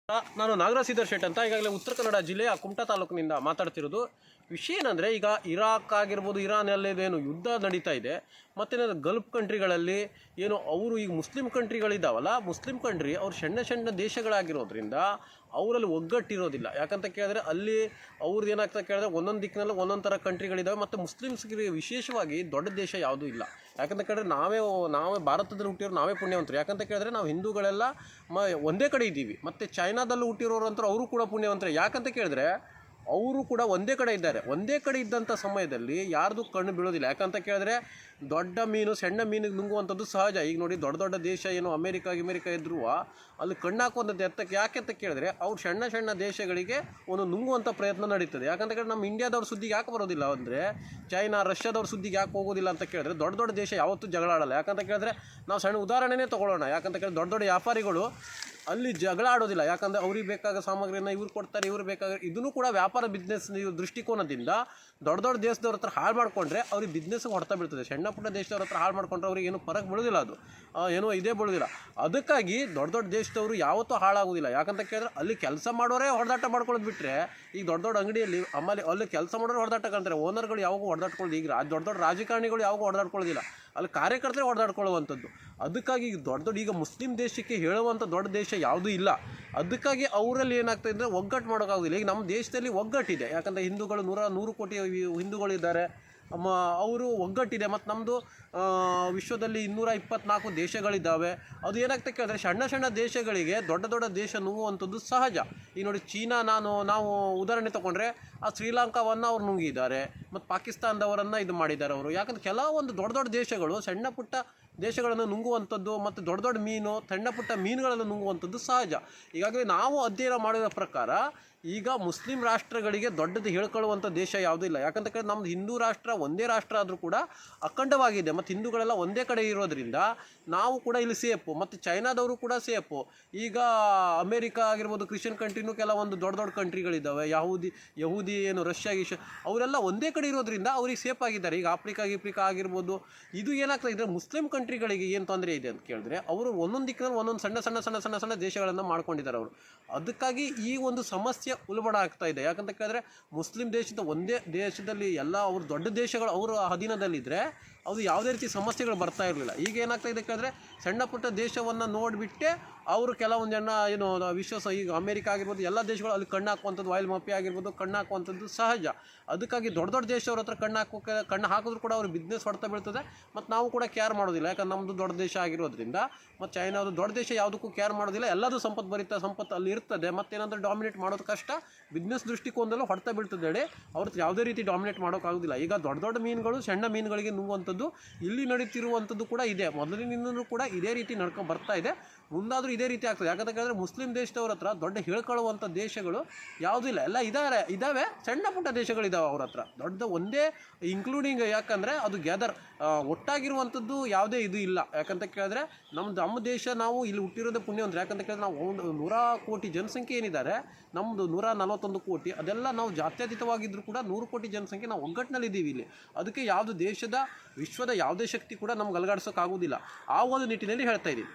ನಾನು ನಾಗರಾಜ್ ಶೆಟ್ ಅಂತ ಈಗಾಗಲೇ ಉತ್ತರ ಕನ್ನಡ ಜಿಲ್ಲೆಯ ಕುಮಟಾ ತಾಲೂಕಿನಿಂದ ಮಾತಾಡ್ತಿರೋದು. ವಿಷಯ ಏನಂದರೆ, ಈಗ ಇರಾಕ್ ಆಗಿರ್ಬೋದು, ಇರಾನಲ್ಲೇನು ಯುದ್ಧ ನಡೀತಾ ಇದೆ, ಮತ್ತು ಗಲ್ಫ್ ಕಂಟ್ರಿಗಳಲ್ಲಿ ಏನು ಅವರು ಈಗ ಮುಸ್ಲಿಂ ಕಂಟ್ರಿಗಳಿದ್ದಾವಲ್ಲ, ಮುಸ್ಲಿಂ ಕಂಟ್ರಿ ಅವ್ರು ಸಣ್ಣ ದೇಶಗಳಾಗಿರೋದ್ರಿಂದ ಅವರಲ್ಲಿ ಒಗ್ಗಟ್ಟಿರೋದಿಲ್ಲ. ಯಾಕಂತ ಕೇಳಿದ್ರೆ ಅಲ್ಲಿ ಅವ್ರದ್ದು ಏನಾಗ್ತದೆ ಕೇಳಿದ್ರೆ ಒಂದೊಂದು ದಿಕ್ಕಿನಲ್ಲಿ ಒಂದೊಂದು ಥರ ಕಂಟ್ರಿಗಳಿದ್ದಾವೆ, ಮತ್ತು ಮುಸ್ಲಿಮ್ಸ್ಗೆ ವಿಶೇಷವಾಗಿ ದೊಡ್ಡ ದೇಶ ಯಾವುದೂ ಇಲ್ಲ. ಯಾಕಂತ ಕೇಳಿದ್ರೆ ನಾವೇ ಭಾರತದಲ್ಲಿ ಹುಟ್ಟಿರೋರು ನಾವೇ ಪುಣ್ಯವಂತರು. ಯಾಕಂತ ಕೇಳಿದ್ರೆ ನಾವು ಹಿಂದೂಗಳೆಲ್ಲ ಒಂದೇ ಕಡೆ ಇದ್ದೀವಿ, ಮತ್ತು ಚೈನಾದಲ್ಲಿ ಹುಟ್ಟಿರೋರು ಅಂತೂ ಅವರು ಕೂಡ ಪುಣ್ಯವಂತರು. ಯಾಕಂತ ಕೇಳಿದ್ರೆ ಅವರು ಕೂಡ ಒಂದೇ ಕಡೆ ಇದ್ದಾರೆ. ಒಂದೇ ಕಡೆ ಇದ್ದಂಥ ಸಮಯದಲ್ಲಿ ಯಾರ್ದು ಕಣ್ಣು ಬೀಳೋದಿಲ್ಲ. ಯಾಕಂತ ಕೇಳಿದ್ರೆ ದೊಡ್ಡ ಮೀನು ಸಣ್ಣ ಮೀನಿಗೆ ನುಂಗುವಂಥದ್ದು ಸಹಜ. ಈಗ ನೋಡಿ, ದೊಡ್ಡ ದೇಶ ಏನು ಅಮೇರಿಕಾ ಇದ್ರೂ ಅಲ್ಲಿ ಕಣ್ಣು ಹಾಕುವಂಥದ್ದು ಎತ್ತಕ್ಕೆ. ಯಾಕೆ ಅಂತ ಕೇಳಿದ್ರೆ ಅವ್ರು ಸಣ್ಣ ದೇಶಗಳಿಗೆ ಒಂದು ನುಂಗುವಂಥ ಪ್ರಯತ್ನ ನಡೀತದೆ. ಯಾಕಂತ ಕೇಳಿದ್ರೆ ನಮ್ಮ ಇಂಡಿಯಾದವ್ರ ಸುದ್ದಿಗೆ ಯಾಕೆ ಬರೋದಿಲ್ಲ ಅಂದರೆ, ಚೈನಾ ರಷ್ಯಾದವ್ರ ಸುದ್ದಿಗೆ ಯಾಕೆ ಹೋಗೋದಿಲ್ಲ ಅಂತ ಕೇಳಿದ್ರೆ, ದೊಡ್ಡ ದೇಶ ಯಾವತ್ತೂ ಜಗಳ ಆಡಲ್ಲ. ಯಾಕಂತ ಕೇಳಿದ್ರೆ ನಾವು ಸಣ್ಣ ಉದಾಹರಣೆನೇ ತೊಗೊಳ್ಳೋಣ. ಯಾಕಂತ ಕೇಳಿದ್ರೆ ದೊಡ್ಡ ವ್ಯಾಪಾರಿಗಳು ಅಲ್ಲಿ ಜಗಳ ಆಡೋದಿಲ್ಲ. ಯಾಕಂದರೆ ಅವ್ರಿಗೆ ಬೇಕಾದ ಸಾಮಗ್ರಿನ ಇವ್ರು ಕೊಡ್ತಾರೆ, ಇವ್ರು ಬೇಕಾದ ಇದನ್ನು ಕೂಡ ವ್ಯಾಪಾರ ಬಿಸ್ನೆಸ್ ದೃಷ್ಟಿಕೋನದಿಂದ ದೊಡ್ಡ ದೇಶದವ್ರ ಹತ್ರ ಹಾಳು ಮಾಡಿಕೊಂಡ್ರೆ ಅವ್ರಿಗೆ ಬಿಸ್ನೆಸ್ಗೆ ಹೊಡ್ತಾ ಬೀಳ್ತದೆ. ಸಣ್ಣ ಪುಟ್ಟ ದೇಶದವ್ರ ಹತ್ರ ಹಾಳು ಮಾಡ್ಕೊಂಡ್ರೆ ಅವ್ರಿಗೆ ಏನು ಫರಕ್ ಬೀಳೋದಿಲ್ಲ, ಅದು ಏನೋ ಇದೇ ಬೀಳೋದಿಲ್ಲ. ಅದಕ್ಕಾಗಿ ದೊಡ್ಡ ದೇಶದವರು ಯಾವತ್ತೂ ಹಾಳಾಗೋದಿಲ್ಲ. ಯಾಕಂತ ಕೇಳಿದ್ರೆ ಅಲ್ಲಿ ಕೆಲಸ ಮಾಡೋರೇ ಹೊಡೆದಾಟ ಮಾಡ್ಕೊಳ್ಳೋದು ಬಿಟ್ಟರೆ, ಈಗ ದೊಡ್ಡ ಅಂಗಡಿಯಲ್ಲಿ ಆಮೇಲೆ ಅಲ್ಲಿ ಕೆಲಸ ಮಾಡೋರೇ ಹೊಡೆದಾಟ ಕಾಣ್ತಾರೆ. ಓನರ್ಗಳು ಯಾವಾಗ ಹೊಡೆದಾಟ್ಕೊಳ್ಳೋದು, ಈಗ ದೊಡ್ಡ ರಾಜಕಾರಣಿಗಳು ಯಾವಾಗ ಹೊಡೆದಾಡ್ಕೊಳ್ಳೋದಿಲ್ಲ, ಅಲ್ಲಿ ಕಾರ್ಯಕರ್ತರೇ ಹೊಡೆದಾಡ್ಕೊಳ್ಳುವಂಥದ್ದು. ಅದಕ್ಕಾಗಿ ಈಗ ಮುಸ್ಲಿಂ ದೇಶಕ್ಕೆ ಹೇಳುವಂಥ ದೊಡ್ಡ ದೇಶ ಯಾವುದೂ ಇಲ್ಲ. ಅದಕ್ಕಾಗಿ ಅವರಲ್ಲಿ ಏನಾಗ್ತದೆ ಅಂದರೆ ಒಗ್ಗಟ್ಟು ಮಾಡೋಕ್ಕಾಗೋದಿಲ್ಲ. ಈಗ ನಮ್ಮ ದೇಶದಲ್ಲಿ ಒಗ್ಗಟ್ಟಿದೆ. ಯಾಕಂದರೆ ಹಿಂದೂಗಳು 100 ಕೋಟಿ ಹಿಂದೂಗಳಿದ್ದಾರೆ, ಅವರು ಒಗ್ಗಟ್ಟಿದೆ. ಮತ್ತು ನಮ್ಮದು ವಿಶ್ವದಲ್ಲಿ 224 ದೇಶಗಳಿದ್ದಾವೆ. ಅದು ಏನಾಗ್ತದೆ ಕೇಳಿದ್ರೆ ಸಣ್ಣ ದೇಶಗಳಿಗೆ ದೊಡ್ಡ ದೇಶ ನುಂಗುವಂಥದ್ದು ಸಹಜ. ಈಗ ನೋಡಿ, ಚೀನಾ ನಾವು ಉದಾಹರಣೆ ತೊಗೊಂಡ್ರೆ ಆ ಶ್ರೀಲಂಕಾವನ್ನು ಅವ್ರು ನುಂಗಿದ್ದಾರೆ, ಮತ್ತು ಪಾಕಿಸ್ತಾನದವರನ್ನು ಇದು ಮಾಡಿದ್ದಾರೆ ಅವರು. ಯಾಕಂದರೆ ಕೆಲವೊಂದು ದೊಡ್ಡ ದೇಶಗಳು ಸಣ್ಣ ಪುಟ್ಟ ದೇಶಗಳನ್ನು ನುಂಗುವಂಥದ್ದು, ಮತ್ತು ದೊಡ್ಡ ಮೀನು ಸಣ್ಣ ಪುಟ್ಟ ಮೀನುಗಳನ್ನು ನುಂಗುವಂಥದ್ದು ಸಹಜ. ಈಗಾಗಲೇ ನಾವು ಅಧ್ಯಯನ ಮಾಡಿದ ಪ್ರಕಾರ ಈಗ ಮುಸ್ಲಿಂ ರಾಷ್ಟ್ರಗಳಿಗೆ ದೊಡ್ಡದು ಹೇಳ್ಕೊಳ್ಳುವಂಥ ದೇಶ ಯಾವುದೂ ಇಲ್ಲ. ಯಾಕಂತ ಕೇಳಿದ್ರೆ ನಮ್ಮದು ಹಿಂದೂ ರಾಷ್ಟ್ರ ಒಂದೇ ರಾಷ್ಟ್ರ ಆದರೂ ಕೂಡ ಅಖಂಡವಾಗಿದೆ, ಮತ್ತು ಹಿಂದೂಗಳೆಲ್ಲ ಒಂದೇ ಕಡೆ ಇರೋದ್ರಿಂದ ನಾವು ಕೂಡ ಇಲ್ಲಿ ಸೇಫು, ಮತ್ತು ಚೈನಾದವರು ಕೂಡ ಸೇಫು. ಈಗ ಅಮೇರಿಕಾ ಆಗಿರ್ಬೋದು, ಕ್ರಿಶ್ಚಿಯನ್ ಕಂಟ್ರಿನೂ ಕೆಲವೊಂದು ದೊಡ್ಡ ಕಂಟ್ರಿಗಳಿದ್ದಾವೆ, ಯಹೂದಿ ಏನು ರಷ್ಯಾ ಅವರೆಲ್ಲ ಒಂದೇ ಕಡೆ ಇರೋದ್ರಿಂದ ಅವ್ರಿಗೆ ಸೇಫ್ ಆಗಿದ್ದಾರೆ. ಈಗ ಆಫ್ರಿಕಾ ಆಗಿರ್ಬೋದು. ಇದು ಏನಾಗ್ತದೆ ಇದ್ರೆ ಮುಸ್ಲಿಂ ಕಂಟ್ರಿಗಳಿಗೆ ಏನು ತೊಂದರೆ ಇದೆ ಅಂತ ಕೇಳಿದ್ರೆ, ಅವರು ಒಂದೊಂದು ದಿಕ್ಕಿನಲ್ಲಿ ಒಂದೊಂದು ಸಣ್ಣ ದೇಶಗಳನ್ನು ಮಾಡ್ಕೊಂಡಿದ್ದಾರೆ ಅವರು. ಅದಕ್ಕಾಗಿ ಈ ಒಂದು ಸಮಸ್ಯೆ ಉಲ್ಬಣ ಆಗ್ತಾ ಇದೆ. ಯಾಕಂತ ಕೇಳಿದ್ರೆ ಮುಸ್ಲಿಂ ಒಂದೇ ದೇಶದಲ್ಲಿ ಎಲ್ಲ ಅವರು ದೊಡ್ಡ ದೇಶಗಳು ಅವರ ಅಧೀನದಲ್ಲಿದ್ದರೆ ಅದು ಯಾವುದೇ ರೀತಿ ಸಮಸ್ಯೆಗಳು ಬರ್ತಾ ಇರಲಿಲ್ಲ. ಈಗ ಏನಾಗ್ತಾ ಇದೆ ಕೇಳಿದ್ರೆ ಸಣ್ಣ ಪುಟ್ಟ ದೇಶವನ್ನು ನೋಡಿಬಿಟ್ಟೆ ಅವರು ಕೆಲವೊಂದು ಜನ ಈಗ ಅಮೇರಿಕಾ ಆಗಿರ್ಬೋದು, ಎಲ್ಲ ದೇಶಗಳು ಅಲ್ಲಿ ಕಣ್ಣು ಹಾಕುವಂಥದ್ದು, ಆಯಿಲ್ ಮಾಫಿಯಾ ಆಗಿರ್ಬೋದು, ಕಣ್ಣು ಹಾಕುವಂಥದ್ದು ಸಹಜ. ಅದಕ್ಕಾಗಿ ದೊಡ್ಡ ದೇಶವ್ರ ಹತ್ರ ಕಣ್ಣು ಹಾಕಿದ್ರು ಕೂಡ ಅವ್ರ ಬಿಸ್ನೆಸ್ ಹೊಡ್ತಾ ಬೀಳ್ತದೆ, ಮತ್ತು ನಾವು ಕೂಡ ಕೇರ್ ಮಾಡೋದಿಲ್ಲ. ಯಾಕಂದ್ರೆ ನಮ್ಮದು ದೊಡ್ಡ ದೇಶ ಆಗಿರೋದ್ರಿಂದ, ಮತ್ತು ಚೈನಾದು ದೊಡ್ಡ ದೇಶ ಯಾವುದಕ್ಕೂ ಕೇರ್ ಮಾಡೋದಿಲ್ಲ. ಎಲ್ಲದೂ ಸಂಪತ್ತು ಅಲ್ಲಿ ಇರ್ತದೆ, ಮತ್ತೇನಾದರೂ ಡಾಮಿನೇಟ್ ಮಾಡೋದು ಕಷ್ಟ. ಬಿಸ್ನೆಸ್ ದೃಷ್ಟಿಕೋನದಲ್ಲೂ ಹೊಡ್ತಾ ಬೀಳ್ತದೆ ಹೇಳಿ ಅವ್ರ ಯಾವುದೇ ರೀತಿ ಡಾಮಿನೇಟ್ ಮಾಡೋಕ್ಕಾಗೋದಿಲ್ಲ. ಈಗ ದೊಡ್ಡ ಮೀನುಗಳು ಸಣ್ಣ ಮೀನುಗಳಿಗೆ ನುಂಗುವಂಥದ್ದು ಇಲ್ಲಿ ನಡೀತಿರುವಂಥದ್ದು ಕೂಡ ಇದೆ. ಮೊದಲಿನಿಂದಲೂ ಕೂಡ ಇದೇ ರೀತಿ ನಡ್ಕೊಂಡು ಬರ್ತಾ ಇದೆ, ಮುಂದಾದರೂ ಇದೇ ರೀತಿ ಆಗ್ತದೆ. ಯಾಕಂತ ಕೇಳಿದ್ರೆ ಮುಸ್ಲಿಂ ದೇಶದವ್ರ ಹತ್ರ ದೊಡ್ಡ ಹೇಳ್ಕೊಳ್ಳುವಂಥ ದೇಶಗಳು ಯಾವುದೂ ಇಲ್ಲ. ಎಲ್ಲ ಇದ್ದಾವೆ ಸಣ್ಣ ಪುಟ್ಟ ದೇಶಗಳಿದ್ದಾವೆ ಅವ್ರ ಹತ್ರ, ದೊಡ್ಡ ಒಂದೇ ಇನ್ಕ್ಲೂಡಿಂಗ್. ಯಾಕಂದರೆ ಅದು ಒಟ್ಟಾಗಿರುವಂಥದ್ದು ಯಾವುದೇ ಇದು ಇಲ್ಲ. ಯಾಕಂತ ಕೇಳಿದ್ರೆ ನಮ್ಮ ದೇಶ, ನಾವು ಇಲ್ಲಿ ಹುಟ್ಟಿರೋದೇ ಪುಣ್ಯವಂತರು. ಯಾಕಂತ ಕೇಳಿದ್ರೆ ನಾವು 100 ಕೋಟಿ ಜನಸಂಖ್ಯೆ ಏನಿದ್ದಾರೆ, ನಮ್ಮದು 141 ಕೋಟಿ, ಅದೆಲ್ಲ ನಾವು ಜಾತ್ಯತೀತವಾಗಿದ್ದರೂ ಕೂಡ 100 ಕೋಟಿ ಜನಸಂಖ್ಯೆ ನಾವು ಒಗ್ಗಟ್ಟಿನಲ್ಲಿದ್ದೀವಿ ಇಲ್ಲಿ. ಅದಕ್ಕೆ ಯಾವುದು ವಿಶ್ವದ ಯಾವುದೇ ಶಕ್ತಿ ಕೂಡ ನಮ್ಗೆ ಅಲುಗಾಡಿಸೋಕ್ಕಾಗೋದಿಲ್ಲ. ಆ ಒಂದು ನಿಟ್ಟಿನಲ್ಲಿ ಹೇಳ್ತಾ ಇದ್ದೀವಿ.